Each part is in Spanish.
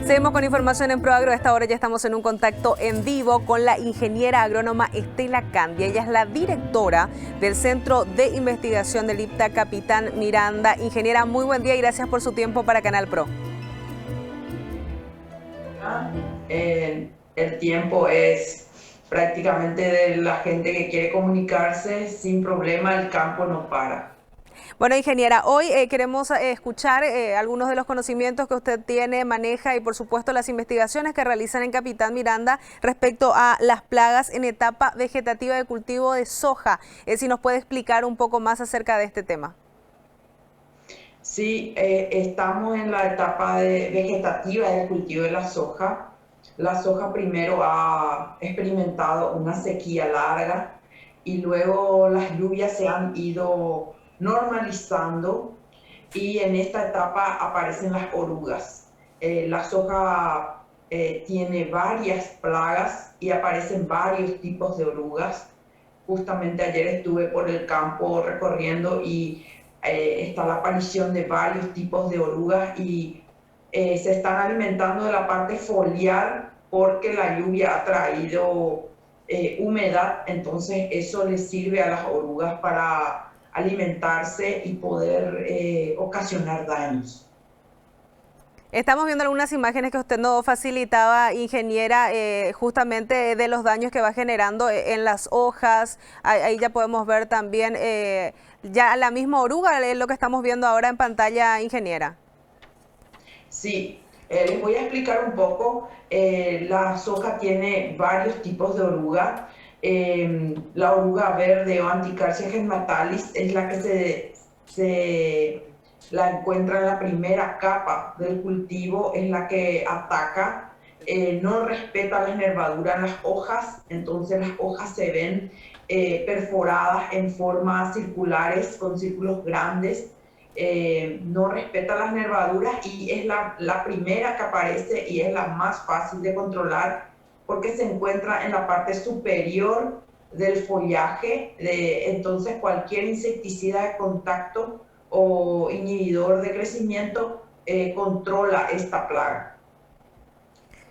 Seguimos con información en ProAgro. A esta hora ya estamos en un contacto en vivo con la ingeniera agrónoma Estela Candia. Ella es la directora del Centro de Investigación del IPTA Capitán Miranda. Ingeniera, muy buen día y gracias por su tiempo para Canal Pro. El tiempo es prácticamente de la gente que quiere comunicarse sin problema, el campo no para. Bueno, ingeniera, hoy queremos escuchar algunos de los conocimientos que usted tiene, maneja y por supuesto las investigaciones que realizan en Capitán Miranda respecto a las plagas en etapa vegetativa de cultivo de soja. Si nos puede explicar un poco más acerca de este tema. Sí, estamos en la etapa vegetativa del cultivo de la soja. La soja primero ha experimentado una sequía larga y luego las lluvias se han ido normalizando y en esta etapa aparecen las orugas. La soja tiene varias plagas y aparecen varios tipos de orugas. Justamente ayer estuve por el campo recorriendo y está la aparición de varios tipos de orugas y se están alimentando de la parte foliar porque la lluvia ha traído humedad, entonces eso les sirve a las orugas para alimentarse y poder ocasionar daños. Estamos viendo algunas imágenes que usted nos facilitaba, ingeniera, justamente de los daños que va generando en las hojas. Ahí ya podemos ver también ya la misma oruga, es lo que estamos viendo ahora en pantalla, ingeniera. Sí, les voy a explicar un poco. La soja tiene varios tipos de oruga. La oruga verde o Anticarcia gesmatalis es la que se la encuentra en la primera capa del cultivo, es la que ataca, no respeta las nervaduras en las hojas, entonces las hojas se ven perforadas en formas circulares con círculos grandes. No respeta las nervaduras y es la primera que aparece y es la más fácil de controlar porque se encuentra en la parte superior del follaje. Entonces cualquier insecticida de contacto o inhibidor de crecimiento controla esta plaga.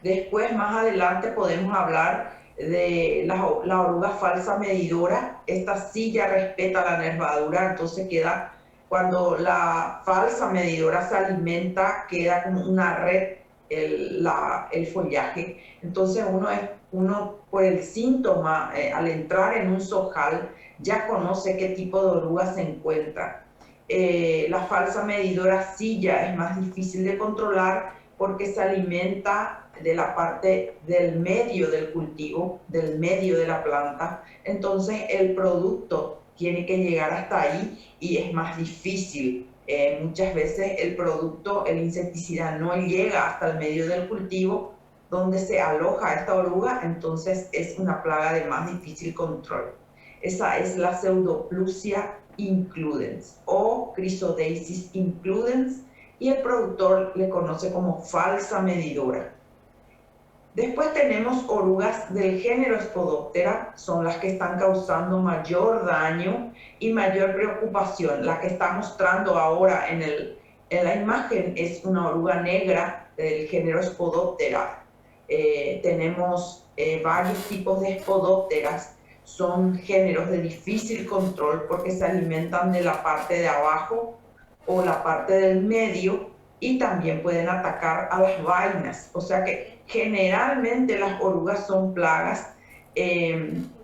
Después, más adelante, podemos hablar de la oruga falsa medidora. Esta sí ya respeta la nervadura, entonces queda, cuando la falsa medidora se alimenta, queda como una red el follaje. Entonces uno por el síntoma, al entrar en un sojal, ya conoce qué tipo de oruga se encuentra. La falsa medidora sí ya es más difícil de controlar porque se alimenta de la parte del medio del cultivo, del medio de la planta. Entonces el producto tiene que llegar hasta ahí y es más difícil. Muchas veces el producto, el insecticida no llega hasta el medio del cultivo donde se aloja esta oruga, entonces es una plaga de más difícil control. Esa es la Pseudoplusia includens o Chrysodeisis includens y el productor le conoce como falsa medidora. Después tenemos orugas del género Spodoptera, son las que están causando mayor daño y mayor preocupación. La que está mostrando ahora en la imagen es una oruga negra del género Spodoptera. Tenemos varios tipos de Spodopteras, son géneros de difícil control porque se alimentan de la parte de abajo o la parte del medio y también pueden atacar a las vainas. O sea que generalmente las orugas son plagas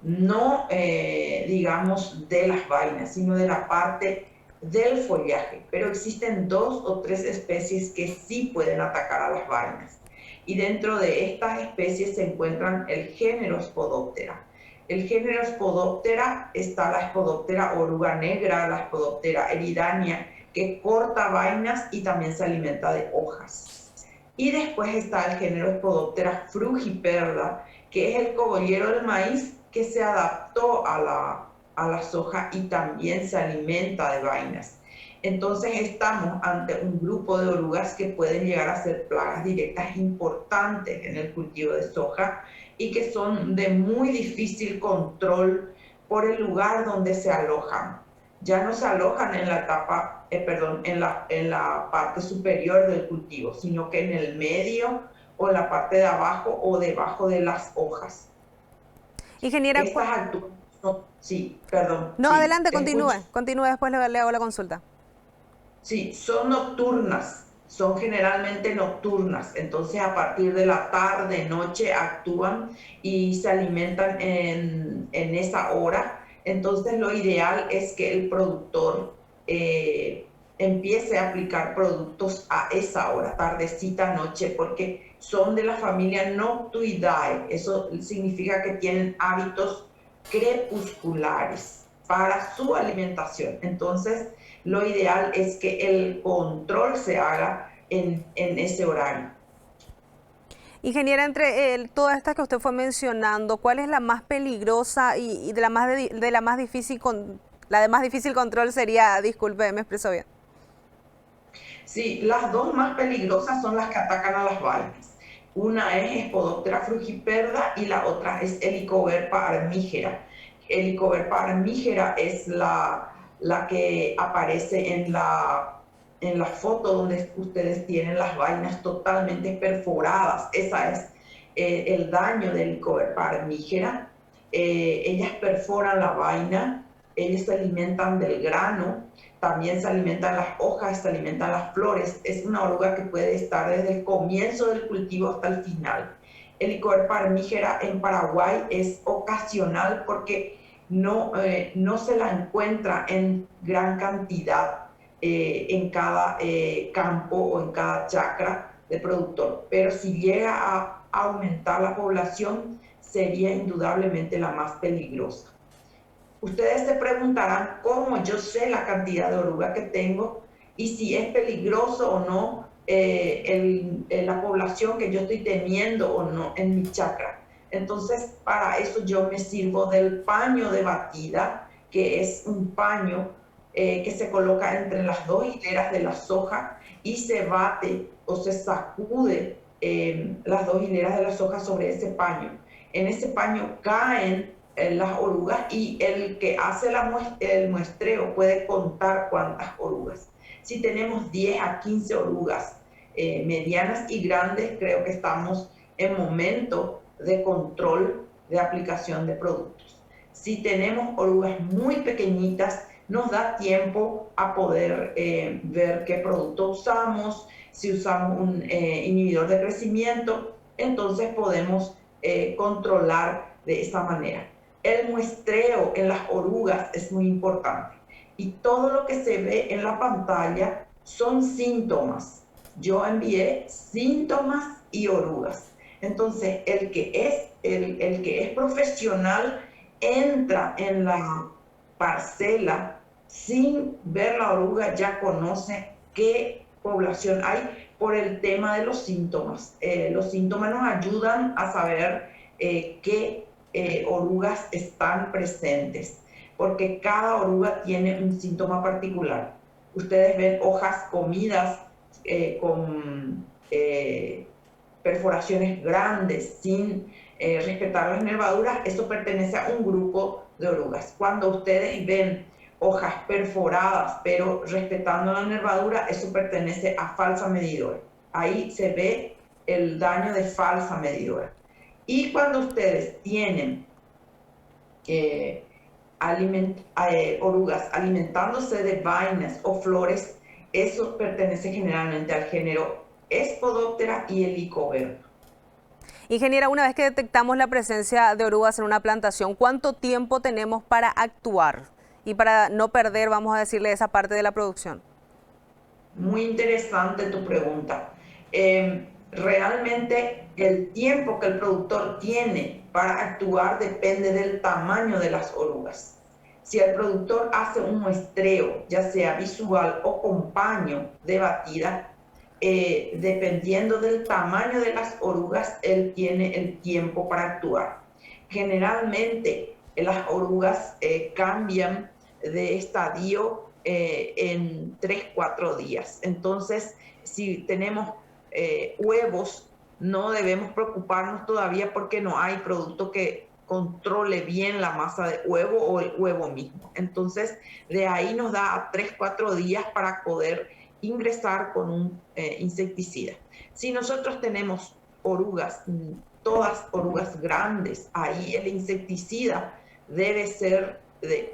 no digamos de las vainas, sino de la parte del follaje. Pero existen 2 o 3 especies que sí pueden atacar a las vainas. Y dentro de estas especies se encuentran el género Spodoptera. El género Spodoptera está la Spodoptera oruga negra, la Spodoptera eridania, que corta vainas y también se alimenta de hojas. Y después está el género Spodoptera frugiperda, que es el cogollero del maíz que se adaptó a la soja y también se alimenta de vainas. Entonces estamos ante un grupo de orugas que pueden llegar a ser plagas directas importantes en el cultivo de soja y que son de muy difícil control por el lugar donde se alojan. Ya no se alojan en la etapa, en la parte superior del cultivo, sino que en el medio o en la parte de abajo o debajo de las hojas. Ingeniera, Estas alturas, sí, perdón, no, sí, adelante, te escucho. continúe, después le hago la consulta. Sí, son nocturnas, son generalmente nocturnas, entonces a partir de la tarde, noche actúan y se alimentan en esa hora. Entonces lo ideal es que el productor empiece a aplicar productos a esa hora, tardecita, noche, porque son de la familia Noctuidae. Eso significa que tienen hábitos crepusculares para su alimentación. Entonces, lo ideal es que el control se haga en ese horario. Ingeniera, entre todas estas que usted fue mencionando, ¿cuál es la más peligrosa y de la más difícil la de más difícil control sería, disculpe, me expreso bien? Sí, las dos más peligrosas son las que atacan a las vainas. Una es Spodoptera frugiperda y la otra es Helicoverpa armigera. Helicoverpa armigera es la que aparece en la foto donde ustedes tienen las vainas totalmente perforadas. Esa es el daño de Helicoverpa armigera. Ellas perforan la vaina, ellas se alimentan del grano, también se alimentan las hojas, se alimentan las flores. Es una oruga que puede estar desde el comienzo del cultivo hasta el final. El Helicoverpa armigera en Paraguay es ocasional porque no se la encuentra en gran cantidad en cada campo o en cada chacra de productor. Pero si llega a aumentar la población, sería indudablemente la más peligrosa. Ustedes se preguntarán cómo yo sé la cantidad de oruga que tengo y si es peligroso o no la población que yo estoy teniendo o no en mi chacra. Entonces, para eso yo me sirvo del paño de batida, que es un paño que se coloca entre las dos hileras de la soja y se bate o se sacude las dos hileras de la soja sobre ese paño. En ese paño caen las orugas y el que hace el muestreo puede contar cuántas orugas. Si tenemos 10 a 15 orugas medianas y grandes, creo que estamos en momento de control de aplicación de productos. Si tenemos orugas muy pequeñitas, nos da tiempo a poder ver qué producto usamos. Si usamos un inhibidor de crecimiento, entonces podemos controlar de esta manera. El muestreo en las orugas es muy importante y todo lo que se ve en la pantalla son síntomas. Yo envié síntomas y orugas. Entonces, el que es profesional entra en la parcela sin ver la oruga, ya conoce qué población hay por el tema de los síntomas. Los síntomas nos ayudan a saber qué orugas están presentes, porque cada oruga tiene un síntoma particular. Ustedes ven hojas comidas con perforaciones grandes sin respetar las nervaduras, eso pertenece a un grupo de orugas. Cuando ustedes ven hojas perforadas pero respetando la nervadura, eso pertenece a falsa medidora. Ahí se ve el daño de falsa medidora. Y cuando ustedes tienen orugas alimentándose de vainas o flores, eso pertenece generalmente al género Spodoptera y Helicoverpa. Ingeniera, una vez que detectamos la presencia de orugas en una plantación, ¿cuánto tiempo tenemos para actuar y para no perder, vamos a decirle, esa parte de la producción? Muy interesante tu pregunta. Realmente el tiempo que el productor tiene para actuar depende del tamaño de las orugas. Si el productor hace un muestreo, ya sea visual o con paño de batida, dependiendo del tamaño de las orugas, él tiene el tiempo para actuar. Generalmente las orugas cambian de estadio en 3-4 días. Entonces, si tenemos huevos, no debemos preocuparnos todavía porque no hay producto que controle bien la masa de huevo o el huevo mismo. Entonces, de ahí nos da 3-4 días para poder ingresar con un insecticida. Si nosotros tenemos orugas, todas orugas grandes. Ahí el insecticida debe ser de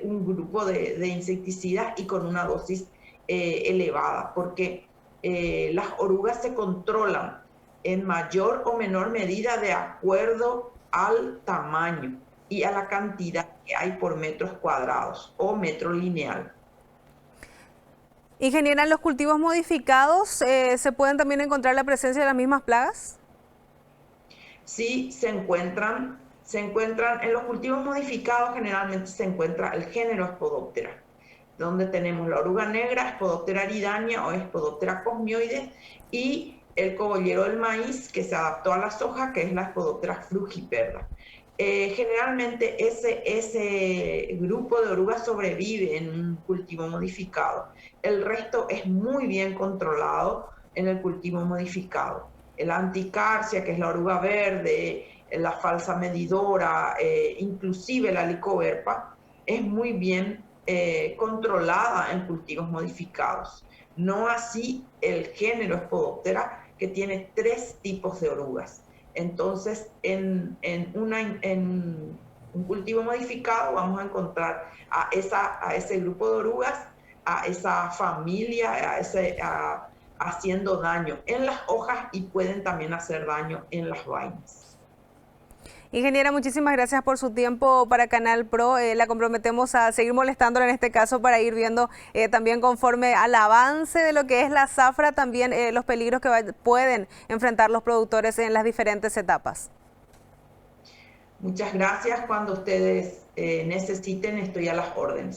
un grupo de insecticidas y con una dosis elevada, porque las orugas se controlan en mayor o menor medida de acuerdo al tamaño y a la cantidad que hay por metros cuadrados o metro lineal. Ingeniera, ¿en los cultivos modificados se pueden también encontrar la presencia de las mismas plagas? Sí, se encuentran en los cultivos modificados, generalmente se encuentra el género Spodoptera, donde tenemos la oruga negra, Spodoptera aridania o Spodoptera cosmioides, y el cogollero del maíz que se adaptó a la soja, que es la Spodoptera frugiperda. Generalmente ese grupo de orugas sobrevive en un cultivo modificado. El resto es muy bien controlado en el cultivo modificado. La anticarcia, que es la oruga verde, la falsa medidora, inclusive la licoverpa, es muy bien controlada en cultivos modificados. No así el género Spodoptera, que tiene 3 tipos de orugas. Entonces, en un cultivo modificado vamos a encontrar a ese grupo de orugas, a esa familia, haciendo daño en las hojas y pueden también hacer daño en las vainas. Ingeniera, muchísimas gracias por su tiempo para Canal Pro. La comprometemos a seguir molestándola en este caso para ir viendo también conforme al avance de lo que es la zafra, también los peligros que pueden enfrentar los productores en las diferentes etapas. Muchas gracias. Cuando ustedes necesiten, estoy a las órdenes.